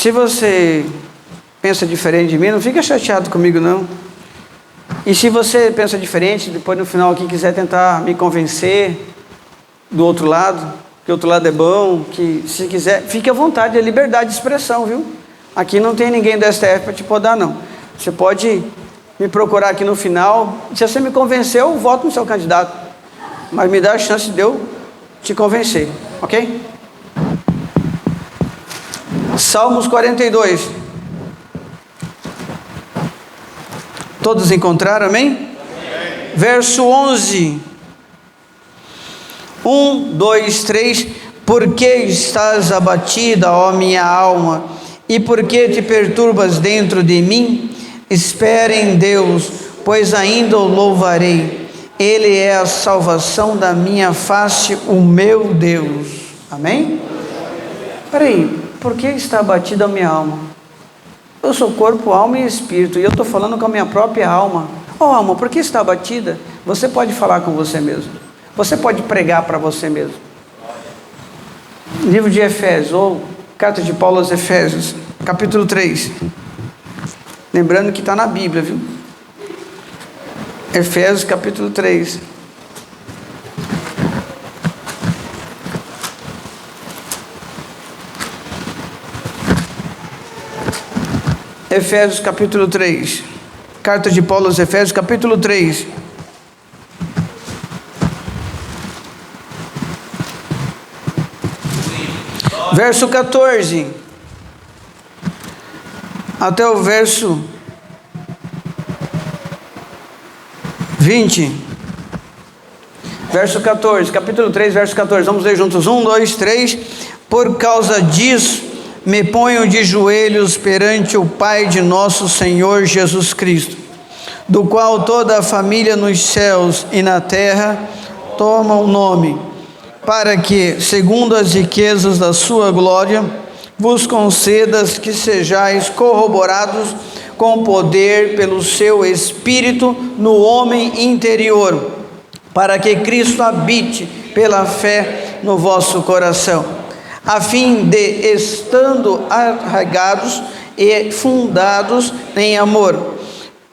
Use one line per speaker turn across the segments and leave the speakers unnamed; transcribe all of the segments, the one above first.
Se você pensa diferente de mim, não fica chateado comigo, não. E se você pensa diferente, depois no final aqui quiser tentar me convencer do outro lado, que o outro lado é bom, que se quiser, fique à vontade, é liberdade de expressão, viu? Aqui não tem ninguém do STF para te podar, não. Você pode me procurar aqui no final. Se você me convenceu, eu voto no seu candidato. Mas me dá a chance de eu te convencer, ok? Salmos 42. Todos encontraram, amém? Amém. Verso 11. 1, 2, 3. Por que estás abatida, ó minha alma? E por que te perturbas dentro de mim? Espere em Deus, pois ainda o louvarei. Ele é a salvação da minha face, o meu Deus. Amém? Peraí, por que está abatida a minha alma? Eu sou corpo, alma e espírito, e eu estou falando com a minha própria alma. Alma, por que está abatida? Você pode falar com você mesmo. Você pode pregar para você mesmo. Livro de Efésios, ou carta de Paulo aos Efésios, capítulo 3. Lembrando que está na Bíblia, viu? Efésios, capítulo 3. Efésios capítulo 3, carta de Paulo aos Efésios capítulo 3, verso 14, até o verso 20, verso 14, capítulo 3, verso 14, vamos ler juntos, 1, 2, 3, por causa disso, me ponho de joelhos perante o Pai de nosso Senhor Jesus Cristo, do qual toda a família nos céus e na terra toma o nome, para que, segundo as riquezas da sua glória, vos concedas que sejais corroborados com poder pelo seu Espírito no homem interior, para que Cristo habite pela fé no vosso coração, a fim de, estando arraigados e fundados em amor,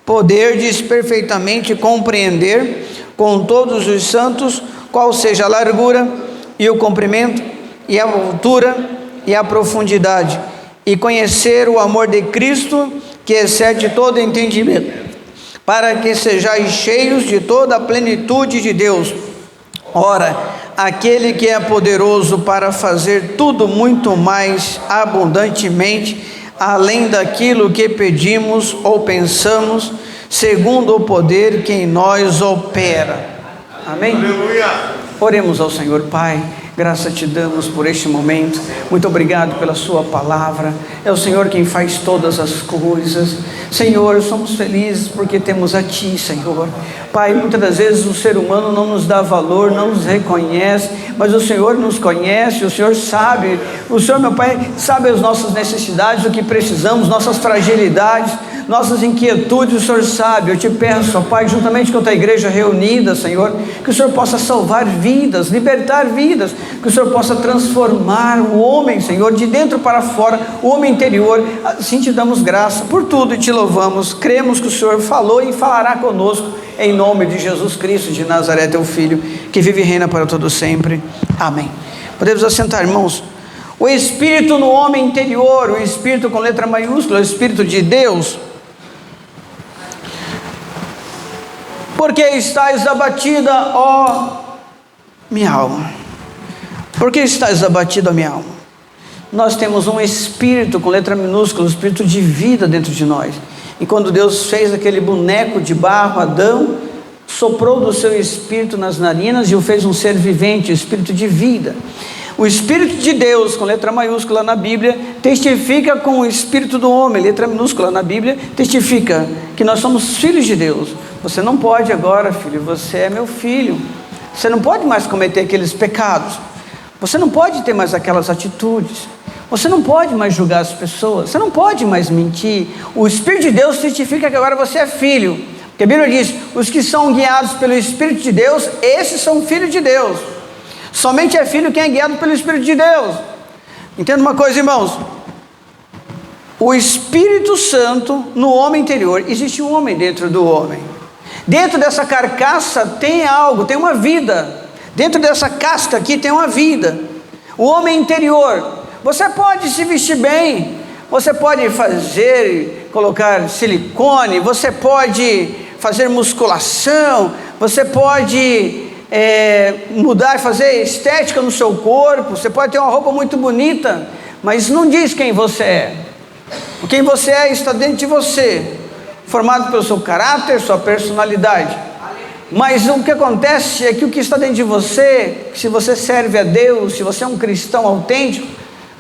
poderdes perfeitamente compreender com todos os santos qual seja a largura e o comprimento e a altura e a profundidade, e conhecer o amor de Cristo, que excede todo entendimento, para que sejais cheios de toda a plenitude de Deus. Ora, aquele que é poderoso para fazer tudo muito mais abundantemente, além daquilo que pedimos ou pensamos, segundo o poder que em nós opera. Amém? Aleluia. Oremos ao Senhor. Pai, graça te damos por este momento. Muito obrigado pela sua palavra. É o Senhor quem faz todas as coisas. Senhor, somos felizes porque temos a Ti, Senhor. Pai, muitas das vezes o ser humano não nos dá valor, não nos reconhece, mas o Senhor nos conhece, o Senhor sabe. O Senhor, meu Pai, sabe as nossas necessidades, o que precisamos, nossas fragilidades, nossas inquietudes, o Senhor sabe. Eu te peço, ó Pai, juntamente com a tua igreja reunida, Senhor, que o Senhor possa salvar vidas, libertar vidas, que o Senhor possa transformar o homem, Senhor, de dentro para fora, o homem interior. Assim te damos graça por tudo e te louvamos. Cremos que o Senhor falou e falará conosco, em nome de Jesus Cristo de Nazaré, teu Filho, que vive e reina para todo sempre. Amém. Podemos assentar, irmãos. O Espírito no homem interior, o Espírito com letra maiúscula, o Espírito de Deus. Porque estás abatida, ó minha alma? Por que estás abatida, ó minha alma? Nós temos um Espírito com letra minúscula, um Espírito de vida dentro de nós. E quando Deus fez aquele boneco de barro, Adão, soprou do seu Espírito nas narinas e o fez um ser vivente, Espírito de vida. O Espírito de Deus, com letra maiúscula na Bíblia, testifica com o Espírito do homem, letra minúscula na Bíblia, testifica que nós somos filhos de Deus. Você não pode agora, filho, você é meu filho. Você não pode mais cometer aqueles pecados. Você não pode ter mais aquelas atitudes. Você não pode mais julgar as pessoas. Você não pode mais mentir. O Espírito de Deus testifica que agora você é filho. Porque a Bíblia diz, os que são guiados pelo Espírito de Deus, esses são filhos de Deus. Somente é filho quem é guiado pelo Espírito de Deus. Entenda uma coisa, irmãos. o Espírito Santo no homem interior. Existe um homem dentro do homem. Dentro dessa carcaça tem algo, tem uma vida. Dentro dessa casca aqui tem uma vida. O homem interior. Você pode se vestir bem, você pode colocar silicone, você pode fazer musculação, você pode mudar e fazer estética no seu corpo, você pode ter uma roupa muito bonita, mas não diz quem você é. Quem você é está dentro de você, formado pelo seu caráter, sua personalidade. Mas o que acontece é que o que está dentro de você, se você serve a Deus, se você é um cristão autêntico,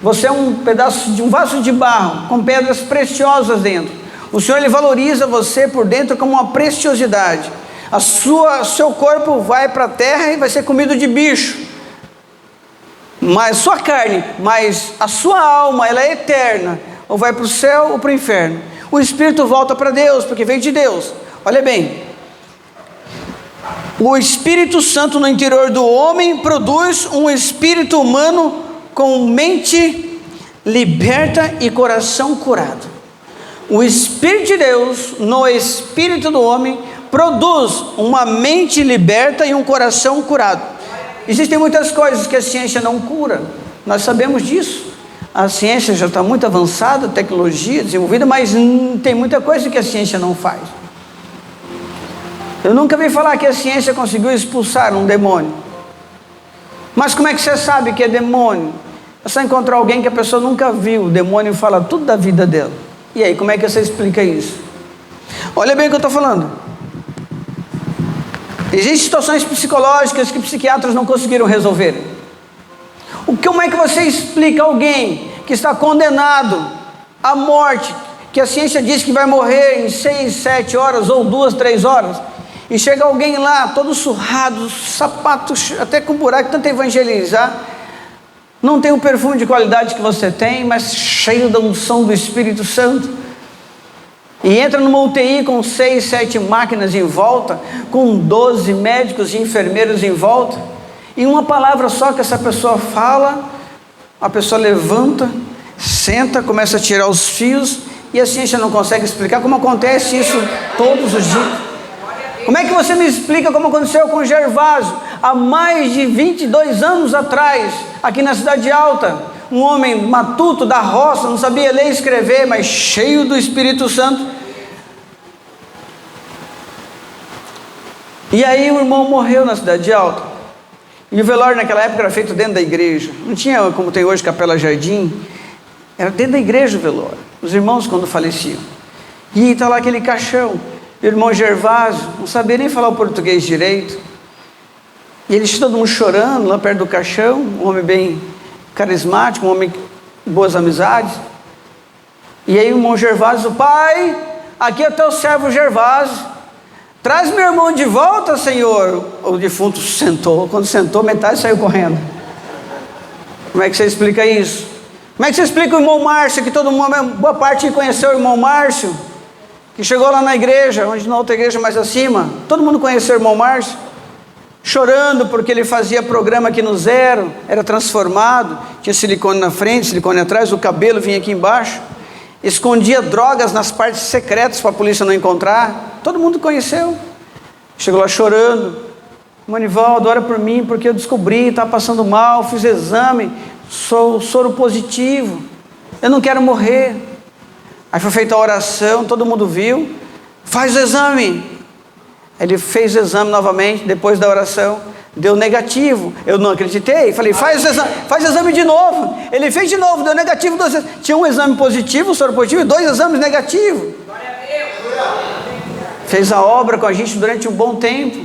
você é um pedaço de um vaso de barro com pedras preciosas dentro. O Senhor, Ele valoriza você por dentro como uma preciosidade. Seu corpo vai para a terra e vai ser comido de bicho, mas sua carne, mas a sua alma, ela é eterna, ou vai para o céu ou para o inferno. O Espírito volta para Deus, porque veio de Deus. Olha bem, o Espírito Santo no interior do homem produz um espírito humano com mente liberta e coração curado. O Espírito de Deus no espírito do homem produz uma mente liberta e um coração curado. Existem muitas coisas que a ciência não cura, nós sabemos disso. A ciência já está muito avançada, a tecnologia desenvolvida, mas tem muita coisa que a ciência não faz. Eu nunca vi falar que a ciência conseguiu expulsar um demônio. Mas como é que você sabe que é demônio? É só encontrar alguém que a pessoa nunca viu o demônio e fala tudo da vida dela. E aí, como é que você explica isso? Olha bem o que eu estou falando. Existem situações psicológicas que psiquiatras não conseguiram resolver. Como é que você explica alguém que está condenado à morte, que a ciência diz que vai morrer em 6, 7 horas ou 2, 3 horas, e chega alguém lá todo surrado, sapatos até com buraco, tenta evangelizar, não tem o perfume de qualidade que você tem, mas cheio da unção do Espírito Santo, e entra numa UTI com 6, 7 máquinas em volta, com 12 médicos e enfermeiros em volta, e uma palavra só que essa pessoa fala, a pessoa levanta, senta, começa a tirar os fios, e a ciência não consegue explicar como acontece isso todos os dias. Como é que você me explica como aconteceu com Gervásio, há mais de 22 anos atrás, aqui na Cidade Alta, um homem matuto da roça, não sabia ler e escrever, mas cheio do Espírito Santo. E aí o irmão morreu na Cidade Alta, e o velório naquela época era feito dentro da igreja, não tinha como tem hoje Capela Jardim, era dentro da igreja o velório, os irmãos quando faleciam, e está lá aquele caixão. O irmão Gervásio não sabia nem falar o português direito, e eles todo mundo chorando lá perto do caixão, um homem bem carismático, um homem com boas amizades. E aí o irmão Gervásio: pai, aqui é teu servo Gervásio, traz meu irmão de volta, Senhor. O defunto sentou, quando sentou metade saiu correndo. Como é que você explica isso? Como é que você explica o irmão Márcio, que todo mundo, boa parte conheceu o irmão Márcio, que chegou lá na igreja, onde na outra igreja mais acima, todo mundo conheceu o irmão Márcio, chorando porque ele fazia programa aqui no Zero, era transformado, tinha silicone na frente, silicone atrás, o cabelo vinha aqui embaixo, escondia drogas nas partes secretas para a polícia não encontrar, todo mundo conheceu, chegou lá chorando: Manivaldo, ora por mim, porque eu descobri, estava passando mal, fiz exame, sou soro positivo, eu não quero morrer. Aí foi feita a oração, todo mundo viu, faz o exame. Ele fez o exame novamente, depois da oração, deu negativo. Eu não acreditei, falei: faz o exame de novo. Ele fez de novo, deu negativo 2 vezes. Tinha um exame positivo, soro positivo, e 2 exames negativos. Fez a obra com a gente durante um bom tempo.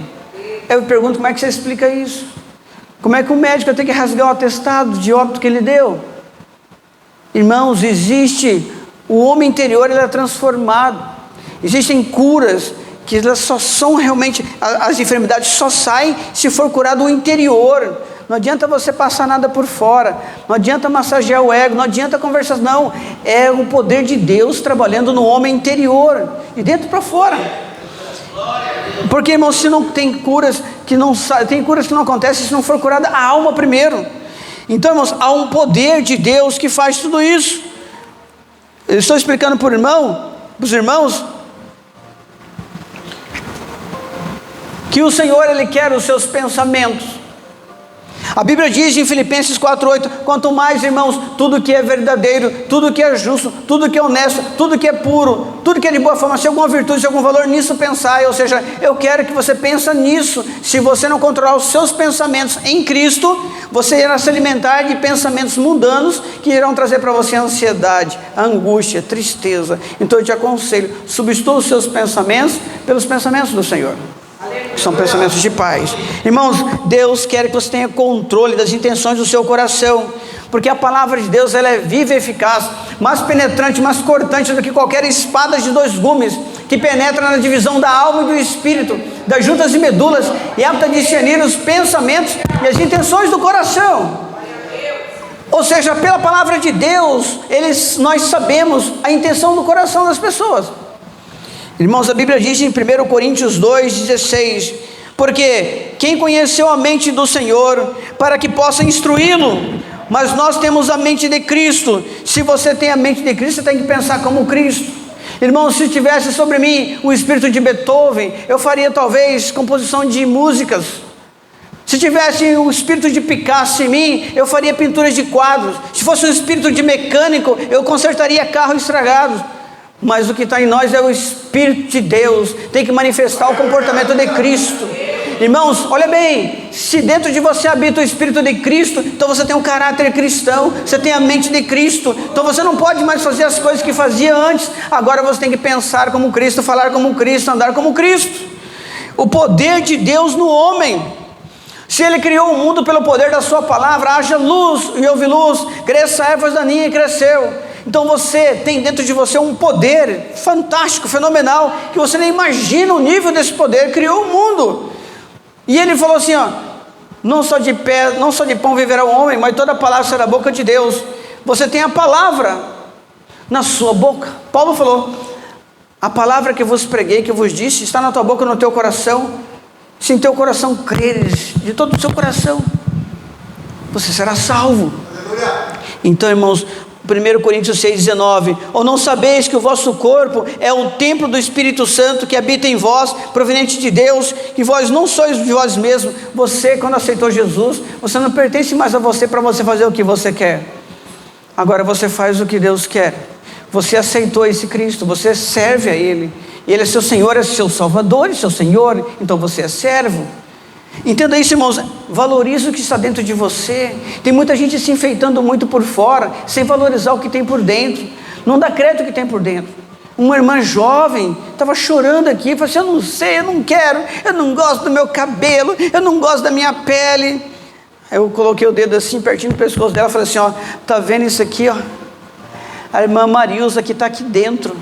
Eu pergunto: como é que você explica isso? Como é que o médico tem que rasgar o atestado de óbito que ele deu? Irmãos, existe... O homem interior, ele é transformado. Existem curas que elas só são realmente, as enfermidades só saem se for curado o interior. Não adianta você passar nada por fora, não adianta massagear o ego, não adianta conversar, não. É o poder de Deus trabalhando no homem interior, de dentro para fora. Porque, irmãos, se não tem curas que não tem curas que não acontecem se não for curada a alma primeiro. Então, irmãos, há um poder de Deus que faz tudo isso. Eu estou explicando para os irmãos, que o Senhor, Ele quer os seus pensamentos. A Bíblia diz em Filipenses 4:8, quanto mais, irmãos, tudo que é verdadeiro, tudo que é justo, tudo que é honesto, tudo que é puro, tudo que é de boa fama, se alguma virtude, se algum valor, nisso pensai. Ou seja, eu quero que você pense nisso. Se você não controlar os seus pensamentos em Cristo, você irá se alimentar de pensamentos mundanos, que irão trazer para você ansiedade, angústia, tristeza. Então eu te aconselho, substitua os seus pensamentos pelos pensamentos do Senhor, que são pensamentos de paz. Irmãos, Deus quer que você tenha controle das intenções do seu coração, porque a palavra de Deus, ela é viva e eficaz, mais penetrante, mais cortante do que qualquer espada de 2 gumes, que penetra na divisão da alma e do espírito, das juntas e medulas, e apta a discernir os pensamentos e as intenções do coração. Ou seja, pela palavra de Deus, nós sabemos a intenção do coração das pessoas. Irmãos, a Bíblia diz em 1 Coríntios 2,16, porque quem conheceu a mente do Senhor, para que possa instruí-lo? Mas nós temos a mente de Cristo. Se você tem a mente de Cristo, você tem que pensar como Cristo. Irmãos, se tivesse sobre mim o espírito de Beethoven, eu faria talvez composição de músicas. Se tivesse o espírito de Picasso em mim, eu faria pinturas de quadros. Se fosse o espírito de mecânico, eu consertaria carros estragados. Mas o que está em nós é o Espírito de Deus, tem que manifestar o comportamento de Cristo. Irmãos, olha bem, se dentro de você habita o Espírito de Cristo, então você tem um caráter cristão, você tem a mente de Cristo, então você não pode mais fazer as coisas que fazia antes. Agora você tem que pensar como Cristo, falar como Cristo, andar como Cristo. O poder de Deus no homem. Se Ele criou o mundo pelo poder da sua palavra, haja luz e houve luz, cresça a ervas daninha e cresceu. Então você tem dentro de você um poder fantástico, fenomenal, que você nem imagina o nível desse poder. Criou o mundo, e Ele falou assim, não só de pão viverá o homem, mas toda palavra será da boca de Deus. Você tem a palavra na sua boca. Paulo falou, a palavra que vos preguei, que vos disse, está na tua boca e no teu coração. Se em teu coração creres, de todo o seu coração, você será salvo. Então, irmãos, 1 Coríntios 6,19, ou não sabeis que o vosso corpo é o templo do Espírito Santo que habita em vós, proveniente de Deus, que vós não sois de vós mesmos. Você, quando aceitou Jesus, você não pertence mais a você para você fazer o que você quer. Agora você faz o que Deus quer. Você aceitou esse Cristo, você serve a Ele, Ele é seu Senhor, é seu Salvador e seu Senhor, então você é servo. Entenda isso, irmãos, valorize o que está dentro de você. Tem muita gente se enfeitando muito por fora, sem valorizar o que tem por dentro. Não dá crédito ao que tem por dentro. Uma irmã jovem estava chorando aqui, falou assim, eu não sei, eu não quero, eu não gosto do meu cabelo, eu não gosto da minha pele. Aí eu coloquei o dedo assim, pertinho do pescoço dela, falei assim, tá vendo isso aqui, a irmã Marilza que está aqui dentro.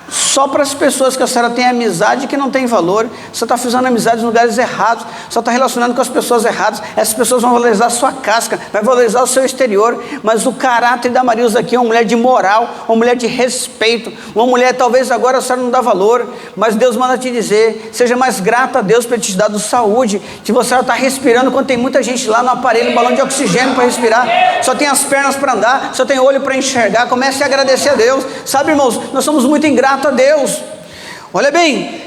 Só para as pessoas que a senhora tem amizade que não tem valor. Você está fazendo amizade em lugares errados, só está relacionando com as pessoas erradas. Essas pessoas vão valorizar a sua casca, vai valorizar o seu exterior, mas o caráter da Marilza aqui é uma mulher de moral, uma mulher de respeito, uma mulher, talvez agora a senhora não dá valor, mas Deus manda te dizer, seja mais grata a Deus por te dado saúde. Se você está respirando, quando tem muita gente lá no aparelho, um balão de oxigênio para respirar, só tem as pernas para andar, só tem olho para enxergar, comece a agradecer a Deus. Sabe, irmãos, nós somos muito ingratos a Deus. Olha bem,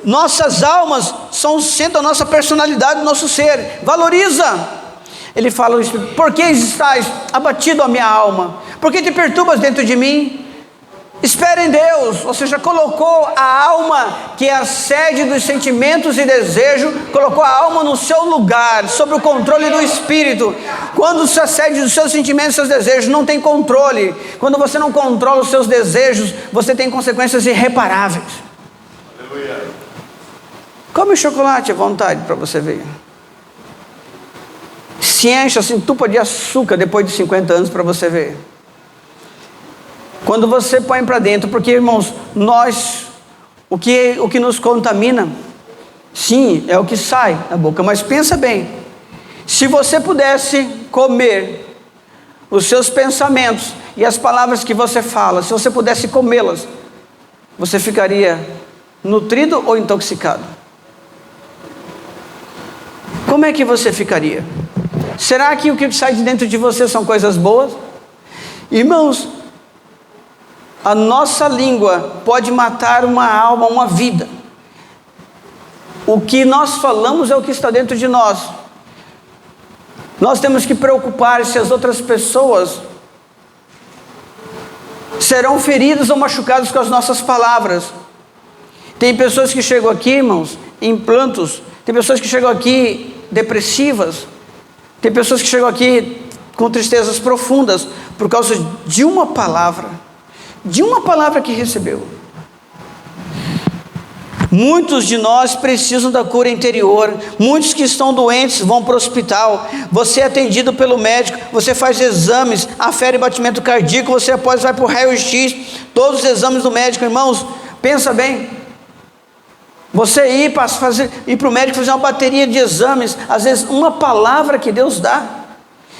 nossas almas são o centro da nossa personalidade, do nosso ser. Valoriza. Ele fala, por que estás abatido a minha alma? Por que te perturbas dentro de mim? Espera em Deus. Ou seja, colocou a alma, que é a sede dos sentimentos e desejos, colocou a alma no seu lugar, sob o controle do Espírito. Quando a sede dos seus sentimentos e seus desejos não tem controle, quando você não controla os seus desejos, você tem consequências irreparáveis. Aleluia. Come chocolate à vontade para você ver. Se enche, se entupa de açúcar depois de 50 anos para você ver. Quando você põe para dentro, porque, irmãos, o que nos contamina, sim, é o que sai da boca, mas pensa bem, se você pudesse comer os seus pensamentos e as palavras que você fala, se você pudesse comê-las, você ficaria nutrido ou intoxicado? Como é que você ficaria? Será que o que sai de dentro de você são coisas boas? Irmãos, A nossa língua pode matar uma alma, uma vida. O que nós falamos é o que está dentro de nós. Nós temos que preocupar se as outras pessoas serão feridas ou machucadas com as nossas palavras. Tem pessoas que chegam aqui, irmãos, em plantos. Tem pessoas que chegam aqui depressivas. Tem pessoas que chegam aqui com tristezas profundas por causa de uma palavra que recebeu. Muitos de nós precisam da cura interior. Muitos que estão doentes vão para o hospital. Você é atendido pelo médico, você faz exames, afere batimento cardíaco, você após vai para o raio-x, todos os exames do médico. Irmãos, pensa bem. Você ir para o médico fazer uma bateria de exames, às vezes uma palavra que Deus dá.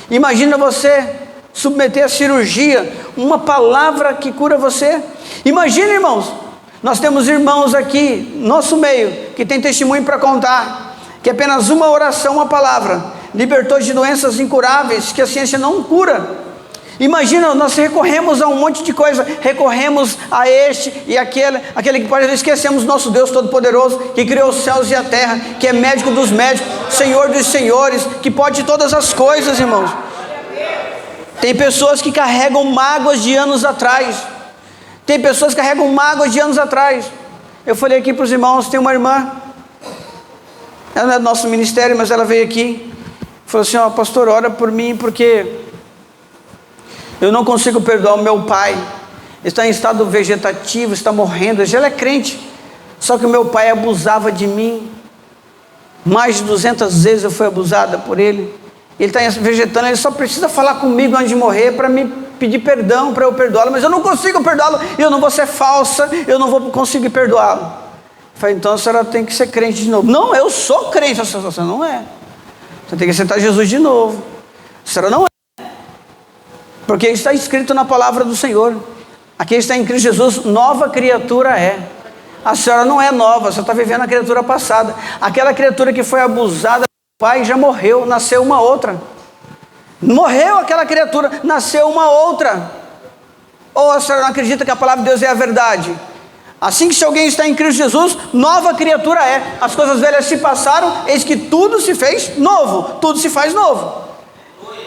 Imagina você submeter a cirurgia, uma palavra que cura você. Imagina, irmãos, nós temos irmãos aqui, nosso meio, que tem testemunho para contar, que apenas uma oração, uma palavra, libertou de doenças incuráveis, que a ciência não cura. Imagina, nós recorremos a um monte de coisa, recorremos a este e aquele que pode esquecemos nosso Deus Todo-Poderoso, que criou os céus e a terra, que é médico dos médicos, Senhor dos senhores, que pode todas as coisas, irmãos. Tem pessoas que carregam mágoas de anos atrás. Tem pessoas que carregam mágoas de anos atrás. Eu falei aqui para os irmãos, tem uma irmã, ela não é do nosso ministério, mas ela veio aqui, falou assim: ó, pastor, ora por mim, porque eu não consigo perdoar o meu pai, está em estado vegetativo, está morrendo. Ela é crente, só que o meu pai abusava de mim, mais de 200 vezes eu fui abusada por ele. Ele está vegetando, ele só precisa falar comigo antes de morrer para me pedir perdão, para eu perdoá-lo, mas eu não consigo perdoá-lo, eu não vou ser falsa, eu não vou conseguir perdoá-lo. Eu falei: então a senhora tem que ser crente de novo. Não, eu sou crente. Você não é. Você tem que aceitar Jesus de novo. A senhora não é, porque está escrito na palavra do Senhor. Aqui está em Cristo Jesus, nova criatura é. A senhora não é nova, você está vivendo a criatura passada. Aquela criatura que foi abusada do pai já morreu, nasceu uma outra. Morreu aquela criatura, nasceu uma outra. Ou a senhora não acredita que a palavra de Deus é a verdade? Assim que se alguém está em Cristo Jesus, nova criatura é. As coisas velhas se passaram, eis que tudo se fez novo. Tudo se faz novo.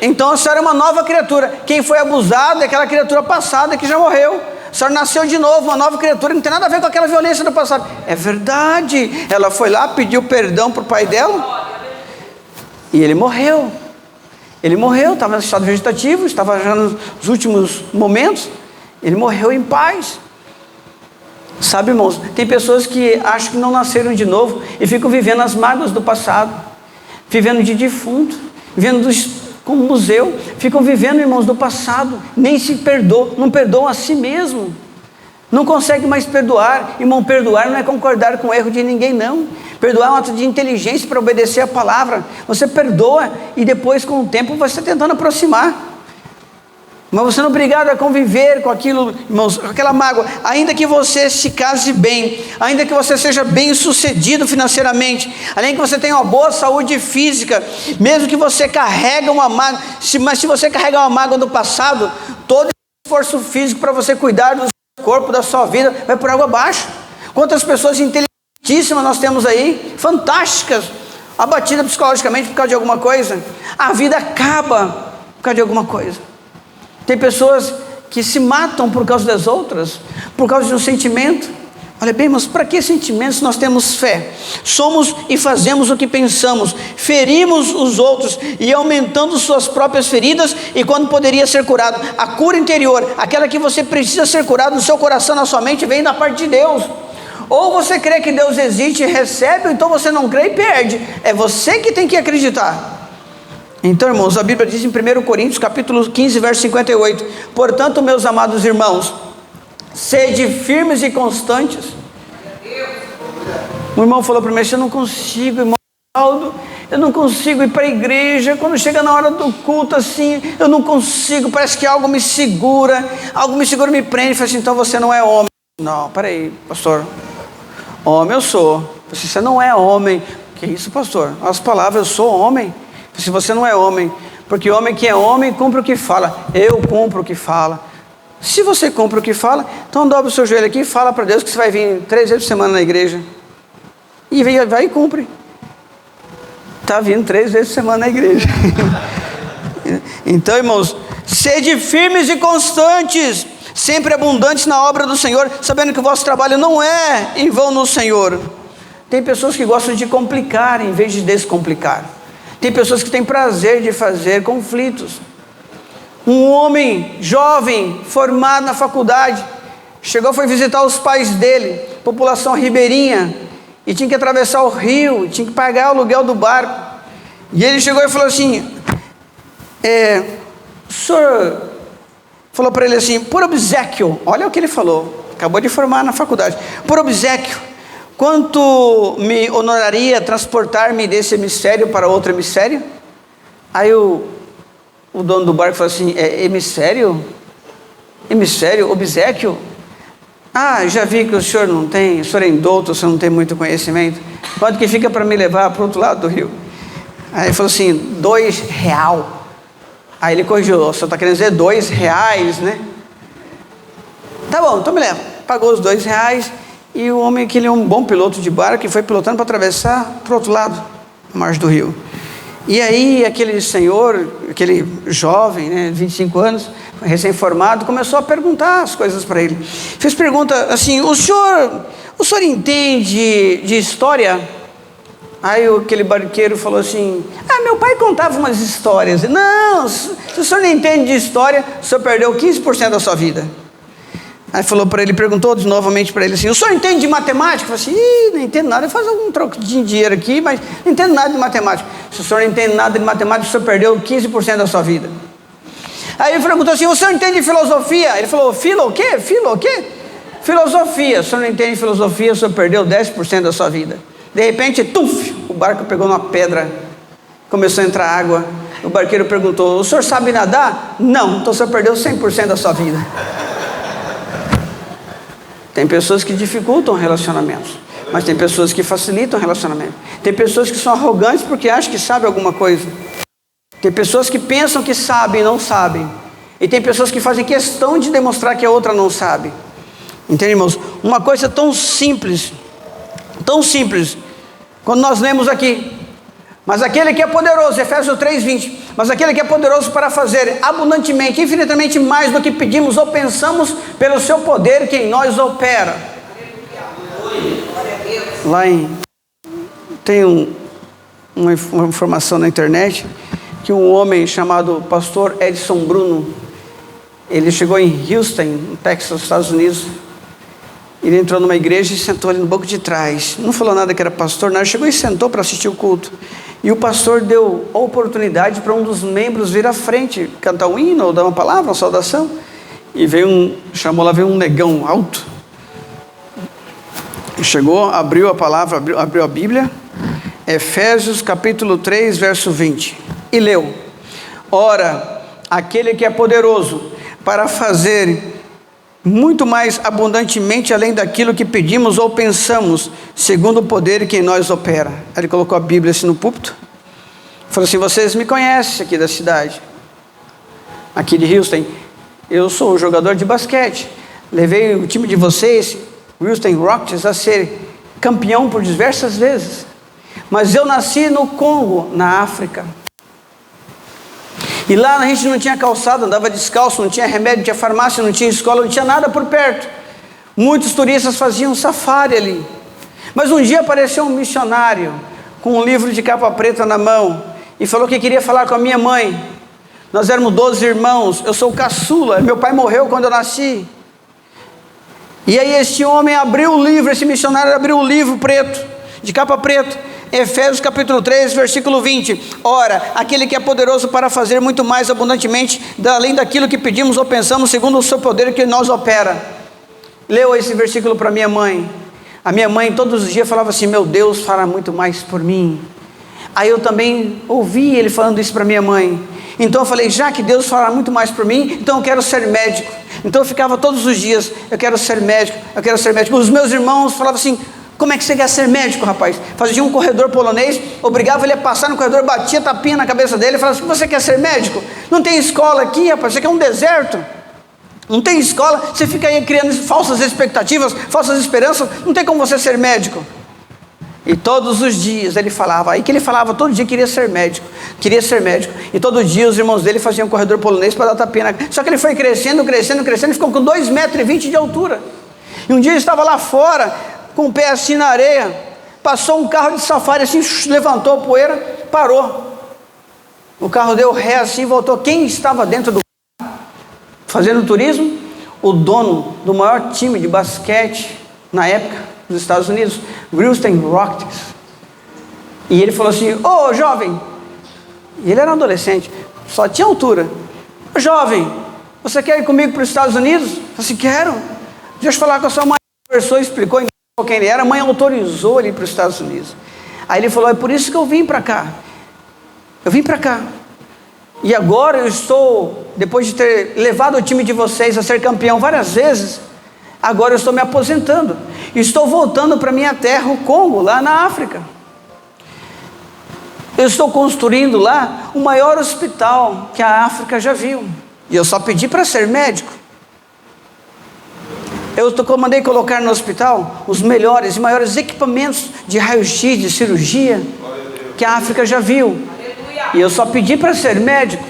Então a senhora é uma nova criatura. Quem foi abusado é aquela criatura passada que já morreu. A senhora nasceu de novo, uma nova criatura, não tem nada a ver com aquela violência do passado. É verdade. Ela foi lá, pediu perdão para o pai dela e ele morreu. Ele morreu, estava no estado vegetativo, estava já nos últimos momentos. Ele morreu em paz. Sabe, irmãos, tem pessoas que acham que não nasceram de novo e ficam vivendo as mágoas do passado, vivendo de defunto, vivendo como museu, ficam vivendo, irmãos, do passado, nem se perdoam, não perdoam a si mesmo, não conseguem mais perdoar. Irmão, perdoar não é concordar com o erro de ninguém, não. Perdoar é um ato de inteligência para obedecer a palavra. Você perdoa e depois, com o tempo, você está tentando aproximar. Mas você não é obrigado a conviver com aquilo, irmãos, com aquela mágoa. Ainda que você se case bem, ainda que você seja bem sucedido financeiramente, além que você tenha uma boa saúde física, mesmo que você carregue uma mágoa, mas se você carrega uma mágoa do passado, todo esforço físico para você cuidar do seu corpo, da sua vida, vai por água abaixo. Quantas pessoas inteligentíssimas nós temos aí, fantásticas, abatidas psicologicamente por causa de alguma coisa. A vida acaba por causa de alguma coisa. Tem pessoas que se matam por causa das outras, por causa de um sentimento. Olha bem, mas para que sentimentos nós temos fé? Somos e fazemos o que pensamos, ferimos os outros e aumentando suas próprias feridas, e quando poderia ser curado. A cura interior, aquela que você precisa ser curado no seu coração, na sua mente, vem da parte de Deus. Ou você crê que Deus existe e recebe, ou então você não crê e perde. É você que tem que acreditar. Então, irmãos, a Bíblia diz em 1 Coríntios, capítulo 15, verso 58, portanto, meus amados irmãos, sede firmes e constantes. O irmão falou para mim: eu não consigo, irmão Aldo, eu não consigo ir para a igreja, quando chega na hora do culto assim, eu não consigo, parece que algo me segura, me prende. Eu falei assim: então você não é homem. Não, peraí, pastor, homem eu sou. Eu falei assim: você não é homem. Que isso, pastor? As palavras, eu sou homem. Se você não é homem, porque homem que é homem cumpre o que fala. Eu cumpro o que fala. Se você cumpre o que fala, então dobra o seu joelho aqui e fala para Deus que você vai vir 3 vezes por semana na igreja. E vai e cumpre. Está vindo 3 vezes por semana na igreja. Então, irmãos, sede firmes e constantes, sempre abundantes na obra do Senhor, sabendo que o vosso trabalho não é em vão no Senhor. Tem pessoas que gostam de complicar em vez de descomplicar. Tem pessoas que têm prazer de fazer conflitos. Um homem jovem, formado na faculdade, foi visitar os pais dele, população ribeirinha, e tinha que atravessar o rio, tinha que pagar o aluguel do barco. E ele chegou e falou assim, o senhor, falou para ele assim, por obséquio, olha o que ele falou, acabou de formar na faculdade, por obséquio, quanto me honoraria transportar-me desse hemisfério para outro hemisfério? Aí o dono do barco falou assim, hemisfério? Hemisfério? Obséquio? Ah, já vi que o senhor não tem, o senhor é indouto, o senhor não tem muito conhecimento. Quanto que fica para me levar para o outro lado do rio? Aí ele falou assim, R$2. Aí ele corrigiu, o senhor está querendo dizer R$2, né? Tá bom, então me leva. Pagou os R$2 e o homem, que ele é um bom piloto de barco, que foi pilotando para atravessar para o outro lado, a margem do rio. E aí aquele senhor, aquele jovem, né, 25 anos, recém-formado, começou a perguntar as coisas para ele. Fez pergunta assim, o senhor entende de história? Aí aquele barqueiro falou assim, meu pai contava umas histórias. Não, se o senhor não entende de história, o senhor perdeu 15% da sua vida. Aí falou para ele, perguntou novamente para ele assim, o senhor entende de matemática? Eu falei assim, não entendo nada, eu faço um troco de dinheiro aqui, mas não entendo nada de matemática. Se o senhor não entende nada de matemática, o senhor perdeu 15% da sua vida. Aí ele perguntou assim, o senhor entende de filosofia? Ele falou, o quê? Filosofia. Se o senhor não entende de filosofia, o senhor perdeu 10% da sua vida. De repente, o barco pegou numa pedra, começou a entrar água. O barqueiro perguntou, o senhor sabe nadar? Não, então o senhor perdeu 100% da sua vida. Tem pessoas que dificultam relacionamentos, mas tem pessoas que facilitam relacionamento. Tem pessoas que são arrogantes porque acham que sabem alguma coisa. Tem pessoas que pensam que sabem e não sabem. E tem pessoas que fazem questão de demonstrar que a outra não sabe. Entende, irmãos? Uma coisa tão simples, quando nós lemos aqui, mas aquele que é poderoso, Efésios 3:20, mas aquele que é poderoso para fazer abundantemente, infinitamente mais do que pedimos ou pensamos, pelo seu poder que em nós opera. Tem uma informação na internet, que um homem chamado pastor Edson Bruno, ele chegou em Houston, no Texas, Estados Unidos. Ele entrou numa igreja e sentou ali no banco de trás, não falou nada que era pastor, nada, chegou e sentou para assistir o culto. E o pastor deu a oportunidade para um dos membros vir à frente, cantar um hino ou dar uma palavra, uma saudação. E veio um negão alto. Chegou, abriu a palavra, abriu a Bíblia, Efésios capítulo 3, verso 20, e leu: ora, aquele que é poderoso para fazer muito mais abundantemente além daquilo que pedimos ou pensamos, segundo o poder que em nós opera. Aí ele colocou a Bíblia assim no púlpito, falou assim, vocês me conhecem aqui da cidade, aqui de Houston, eu sou jogador de basquete, levei o time de vocês, Houston Rockets, a ser campeão por diversas vezes, mas eu nasci no Congo, na África, e lá a gente não tinha calçado, andava descalço, não tinha remédio, não tinha farmácia, não tinha escola, não tinha nada por perto. Muitos turistas faziam safari ali. Mas um dia apareceu um missionário com um livro de capa preta na mão e falou que queria falar com a minha mãe. Nós éramos 12 irmãos, eu sou o caçula, meu pai morreu quando eu nasci. E aí esse homem abriu o livro, esse missionário abriu o livro preto, de capa preta, Efésios capítulo 3, versículo 20, ora, aquele que é poderoso para fazer muito mais abundantemente, além daquilo que pedimos ou pensamos, segundo o seu poder que em nós opera. Leu esse versículo para minha mãe. A minha mãe todos os dias falava assim, meu Deus fará muito mais por mim. Aí eu também ouvi ele falando isso para minha mãe. Então eu falei, já que Deus fará muito mais por mim, então eu quero ser médico. Então eu ficava todos os dias, eu quero ser médico, eu quero ser médico. Os meus irmãos falavam assim, como é que você quer ser médico, rapaz? Fazia um corredor polonês, obrigava ele a passar no corredor, batia tapinha na cabeça dele e falava assim, você quer ser médico? Não tem escola aqui, rapaz, isso aqui é um deserto. Não tem escola, você fica aí criando falsas expectativas, falsas esperanças, não tem como você ser médico. E todos os dias ele falava, aí que ele falava, todo dia queria ser médico. E todo dia os irmãos dele faziam um corredor polonês para dar tapinha. Só que ele foi crescendo, e ficou com 2,20 metros de altura. E um dia ele estava lá fora, com o pé assim na areia, passou um carro de safari assim, levantou a poeira, parou. O carro deu ré assim, voltou. Quem estava dentro do carro, fazendo turismo? O dono do maior time de basquete na época dos Estados Unidos, Houston Rockets. E ele falou assim: ô jovem, e ele era um adolescente, só tinha altura. Ô jovem, você quer ir comigo para os Estados Unidos? Eu falei assim: quero. Deixa eu falar com a sua mãe. Conversou, explicou quem ele era. A mãe autorizou ele para os Estados Unidos. Aí ele falou: é por isso que eu vim para cá. Eu vim para cá. E agora eu estou, depois de ter levado o time de vocês a ser campeão várias vezes, agora eu estou me aposentando. Estou voltando para minha terra, o Congo, lá na África. Eu estou construindo lá o maior hospital que a África já viu. E eu só pedi para ser médico. Eu mandei colocar no hospital os melhores e maiores equipamentos de raio-x, de cirurgia, que a África já viu. E eu só pedi para ser médico.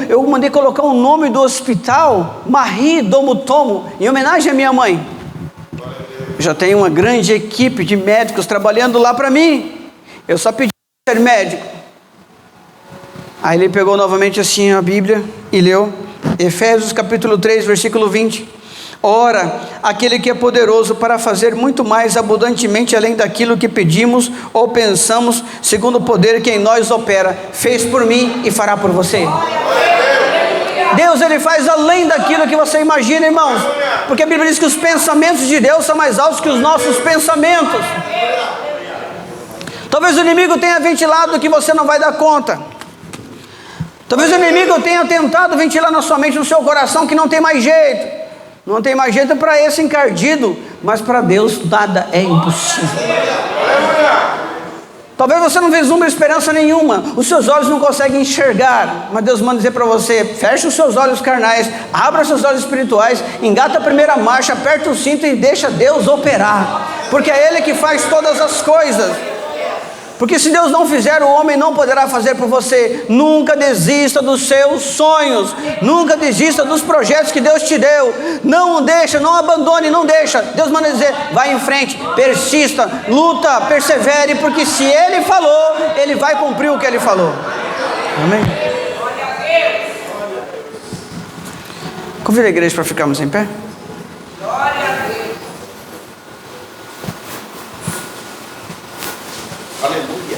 Eu mandei colocar o nome do hospital, Marie Domutomo, em homenagem à minha mãe. Já tenho uma grande equipe de médicos trabalhando lá para mim. Eu só pedi para ser médico. Aí ele pegou novamente assim a Bíblia e leu Efésios capítulo 3, versículo 20. Ora, aquele que é poderoso para fazer muito mais abundantemente além daquilo que pedimos ou pensamos, segundo o poder que em nós opera, fez por mim e fará por você. Deus, ele faz além daquilo que você imagina, irmãos, porque a Bíblia diz que os pensamentos de Deus são mais altos que os nossos pensamentos. Talvez o inimigo tenha ventilado que você não vai dar conta. Talvez o inimigo tenha tentado ventilar na sua mente, no seu coração, que não tem mais jeito. Não tem mais jeito para esse encardido, mas para Deus nada é impossível. Talvez você não vislumbre esperança nenhuma, os seus olhos não conseguem enxergar, mas Deus manda dizer para você: feche os seus olhos carnais, abra os seus olhos espirituais, engata a primeira marcha, aperta o cinto e deixa Deus operar, porque é Ele que faz todas as coisas. Porque se Deus não fizer, o homem não poderá fazer por você. Nunca desista dos seus sonhos, nunca desista dos projetos que Deus te deu. Não deixa, não abandone, não deixa. Deus manda dizer: vai em frente, persista, luta, persevere, porque se Ele falou, Ele vai cumprir o que Ele falou. Amém? Convido a igreja para ficarmos em pé.
Aleluia.